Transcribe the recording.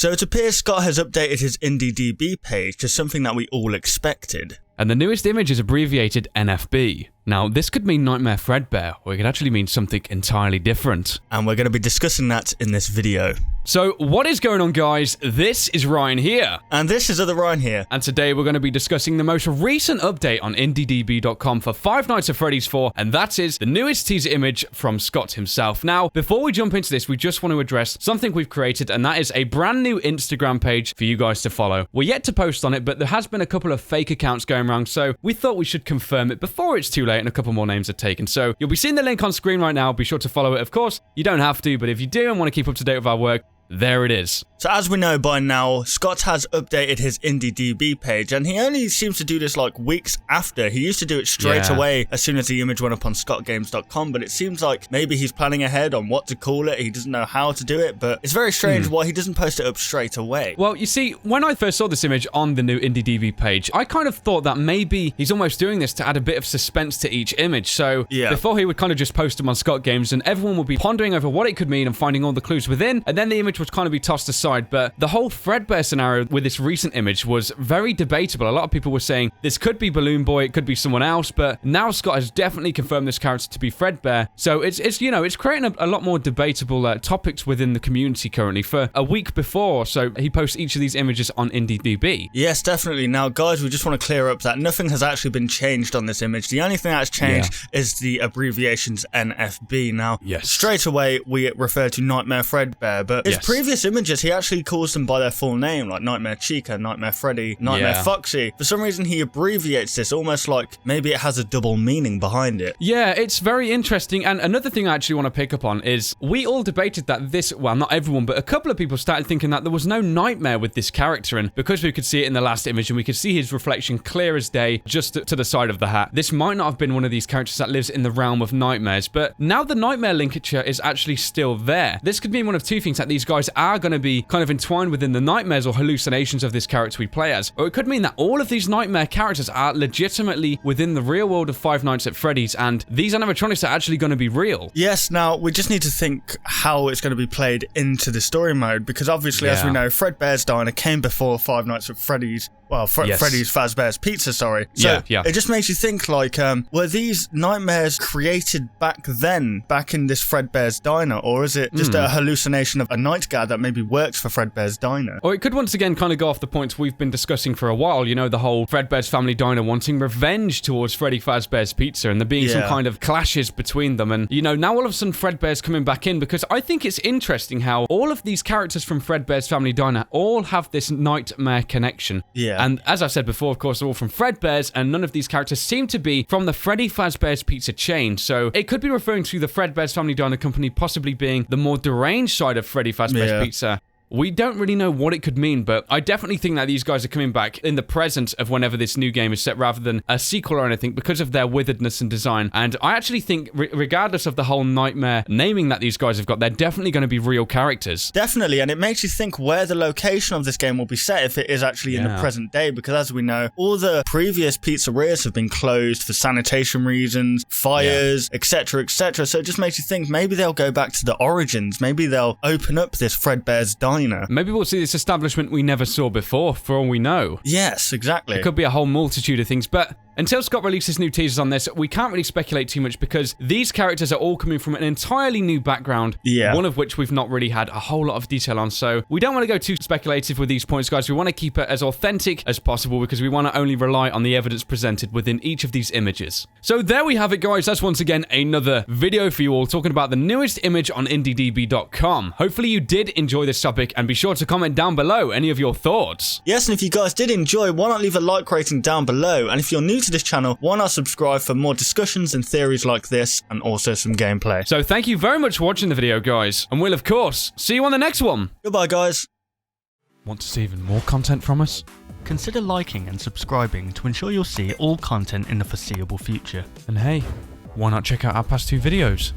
So it appears Scott has updated his IndieDB page to something that we all expected. And the newest image is abbreviated NFB. Now, this could mean Nightmare Fredbear, or it could actually mean something entirely different. And we're going to be discussing that in this video. So, what is going on, guys? This is Ryan here. And this is other Ryan here. And today we're going to be discussing the most recent update on IndieDB.com for Five Nights at Freddy's 4, and that is the newest teaser image from Scott himself. Now, before we jump into this, we just want to address something we've created, and that is a brand new Instagram page for you guys to follow. We're yet to post on it, but there has been a couple of fake accounts going around, so we thought we should confirm it before it's too late and a couple more names are taken. So, you'll be seeing the link on screen right now. Be sure to follow it, of course. You don't have to, but if you do and want to keep up to date with our work, there it is. So as we know by now, Scott has updated his IndieDB page, and he only seems to do this like weeks after. He used to do it straight away as soon as the image went up on scottgames.com, but it seems like maybe he's planning ahead on what to call it. He doesn't know how to do it, but it's very strange why he doesn't post it up straight away. Well, you see, when I first saw this image on the new IndieDB page, I kind of thought that maybe he's almost doing this to add a bit of suspense to each image. So before he would kind of just post them on Scott Games, and everyone would be pondering over what it could mean and finding all the clues within, and then the image would kind of be tossed aside. But the whole Fredbear scenario with this recent image was very debatable. A lot of people were saying this could be Balloon Boy, it could be someone else, but now Scott has definitely confirmed this character to be Fredbear. So it's you know, it's creating a lot more debatable topics within the community currently. For a week before, so he posts each of these images on IndieDB. Yes, definitely. Now, guys, we just want to clear up that nothing has actually been changed on this image. The only thing that's changed is the abbreviations NFB. Now, straight away we refer to Nightmare Fredbear, but his previous images, he actually calls them by their full name, like Nightmare Chica, Nightmare Freddy, Nightmare Foxy. For some reason, he abbreviates this almost like maybe it has a double meaning behind it. Yeah, it's very interesting. And another thing I actually want to pick up on is we all debated that this, well, not everyone, but a couple of people started thinking that there was no nightmare with this character. And because we could see it in the last image and we could see his reflection clear as day just to the side of the hat, this might not have been one of these characters that lives in the realm of nightmares. But now the nightmare linkage is actually still there. This could mean one of two things, that these guys are going to be kind of entwined within the nightmares or hallucinations of this character we play as, or it could mean that all of these nightmare characters are legitimately within the real world of Five Nights at Freddy's, and these animatronics are actually going to be real. Yes, now we just need to think how it's going to be played into the story mode, because obviously, as we know, Fredbear's Diner came before Five Nights at Freddy's. Well, Freddy's Fazbear's Pizza, sorry. So it just makes you think, like, were these nightmares created back then, back in this Fredbear's Diner, or is it just a hallucination of a night guard that maybe works for Fredbear's Diner? Or it could once again kind of go off the points we've been discussing for a while, you know, the whole Fredbear's Family Diner wanting revenge towards Freddy Fazbear's Pizza, and there being some kind of clashes between them, and, you know, now all of a sudden Fredbear's coming back in, because I think it's interesting how all of these characters from Fredbear's Family Diner all have this nightmare connection. And as I said before, of course, they're all from Fredbear's, and none of these characters seem to be from the Freddy Fazbear's Pizza chain. So it could be referring to the Fredbear's Family Diner Company possibly being the more deranged side of Freddy Fazbear's Pizza. We don't really know what it could mean, but I definitely think that these guys are coming back in the present of whenever this new game is set, rather than a sequel or anything, because of their witheredness and design. And I actually think, regardless of the whole nightmare naming that these guys have got, they're definitely going to be real characters. Definitely, and it makes you think where the location of this game will be set if it is actually in the present day, because as we know, all the previous pizzerias have been closed for sanitation reasons, fires, etc., etc. So it just makes you think maybe they'll go back to the origins. Maybe they'll open up this Fredbear's Diner. Maybe we'll see this establishment we never saw before, for all we know. Yes, exactly. It could be a whole multitude of things, but until Scott releases new teasers on this, we can't really speculate too much, because these characters are all coming from an entirely new background, one of which we've not really had a whole lot of detail on. So we don't want to go too speculative with these points, guys. We want to keep it as authentic as possible, because we want to only rely on the evidence presented within each of these images. So there we have it, guys. That's once again another video for you all, talking about the newest image on IndieDB.com. Hopefully you did enjoy this topic, and be sure to comment down below any of your thoughts. Yes, and if you guys did enjoy, why not leave a like rating down below? And if you're new to this channel, why not subscribe for more discussions and theories like this, and also some gameplay. So thank you very much for watching the video, guys, and we'll of course see you on the next one. Goodbye, guys. Want to see even more content from us? Consider liking and subscribing to ensure you'll see all content in the foreseeable future. And hey, why not check out our past 2 videos?